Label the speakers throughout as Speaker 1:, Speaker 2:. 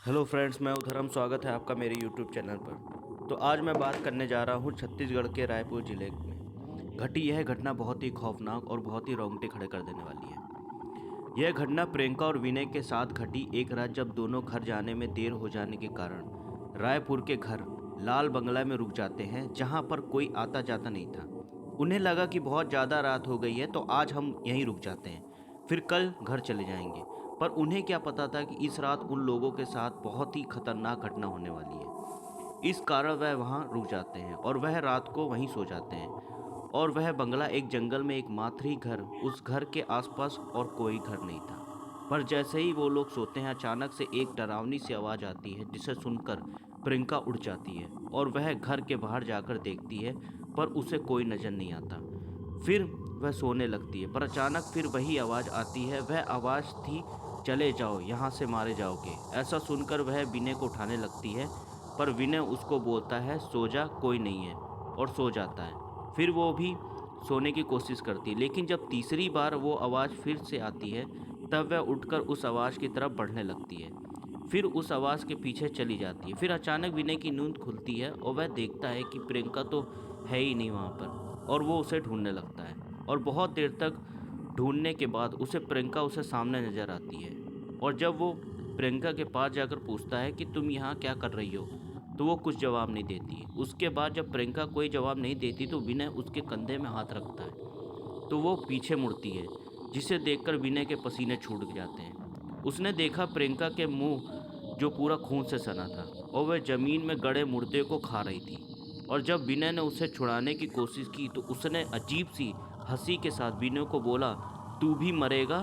Speaker 1: Hello friends, मैं उधरम। स्वागत है आपका मेरे यूट्यूब चैनल पर। तो आज मैं बात करने जा रहा हूँ छत्तीसगढ़ के रायपुर ज़िले में घटी यह घटना बहुत ही खौफनाक और बहुत ही रोंगटे खड़े कर देने वाली है। यह घटना प्रियंका और विनय के साथ घटी एक रात जब दोनों घर जाने में देर हो जाने के कारण रायपुर के घर लाल बंगला में रुक जाते हैं, जहाँ पर कोई आता जाता नहीं था। उन्हें लगा कि बहुत ज़्यादा रात हो गई है तो आज हम यहीं रुक जाते हैं, फिर कल घर चले जाएंगे। पर उन्हें क्या पता था कि इस रात उन लोगों के साथ बहुत ही खतरनाक घटना होने वाली है। इस कारण वह वहाँ रुक जाते हैं और वह रात को वहीं सो जाते हैं। और वह बंगला एक जंगल में एकमात्र ही घर, उस घर के आसपास और कोई घर नहीं था। पर जैसे ही वो लोग सोते हैं, अचानक से एक डरावनी सी आवाज़ आती है, जिसे सुनकर प्रियंका उठ जाती है और वह घर के बाहर जाकर देखती है, पर उसे कोई नज़र नहीं आता। फिर वह सोने लगती है, पर अचानक फिर वही आवाज़ आती है। वह आवाज़ थी, चले जाओ, यहाँ से मारे जाओगे। ऐसा सुनकर वह विनय को उठाने लगती है, पर विनय उसको बोलता है, सो जा, कोई नहीं है, और सो जाता है। फिर वो भी सोने की कोशिश करती है, लेकिन जब तीसरी बार वो आवाज़ फिर से आती है, तब वह उठकर उस आवाज़ की तरफ बढ़ने लगती है। फिर उस आवाज़ के पीछे चली जाती है। फिर अचानक विनय की नींद खुलती है और वह देखता है कि प्रियंका तो है ही नहीं वहाँ पर, और वो उसे ढूंढने लगता है। और बहुत देर तक ढूंढने के बाद प्रियंका उसे सामने नज़र आती है। और जब वो प्रियंका के पास जाकर पूछता है कि तुम यहाँ क्या कर रही हो, तो वो कुछ जवाब नहीं देती। उसके बाद जब प्रियंका कोई जवाब नहीं देती तो विनय उसके कंधे में हाथ रखता है, तो वो पीछे मुड़ती है, जिसे देखकर विनय के पसीने छूट जाते हैं। उसने देखा प्रियंका के मुंह जो पूरा खून से सना था, और वह जमीन में गड़े मुर्दे को खा रही थी। और जब विनय ने उसे छुड़ाने की कोशिश की तो उसने अजीब सी हंसी के साथ विनय को बोला, तू भी मरेगा,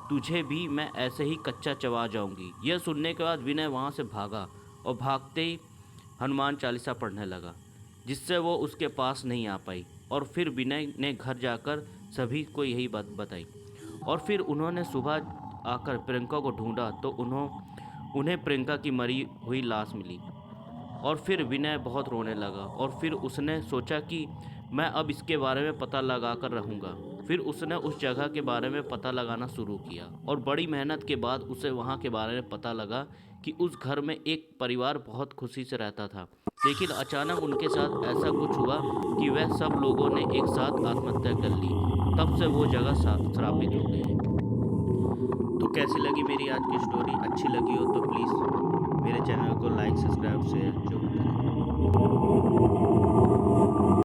Speaker 1: तुझे भी मैं ऐसे ही कच्चा चबा जाऊंगी। यह सुनने के बाद विनय वहाँ से भागा और भागते ही हनुमान चालीसा पढ़ने लगा, जिससे वो उसके पास नहीं आ पाई। और फिर विनय ने घर जाकर सभी को यही बात बताई। और फिर उन्होंने सुबह आकर प्रियंका को ढूंढा तो उन्हें प्रियंका की मरी हुई लाश मिली। और फिर विनय बहुत रोने लगा और फिर उसने सोचा कि मैं अब इसके बारे में पता लगा कर रहूँगा। फिर उसने उस जगह के बारे में पता लगाना शुरू किया और बड़ी मेहनत के बाद उसे वहाँ के बारे में पता लगा कि उस घर में एक परिवार बहुत खुशी से रहता था। लेकिन अचानक उनके साथ ऐसा कुछ हुआ कि वह सब लोगों ने एक साथ आत्महत्या कर ली। तब से वो जगह श्रापित हो गई है। तो कैसी लगी मेरी आज की स्टोरी? अच्छी लगी हो तो प्लीज़ मेरे चैनल को लाइक, सब्सक्राइब, शेयर जरूर करें।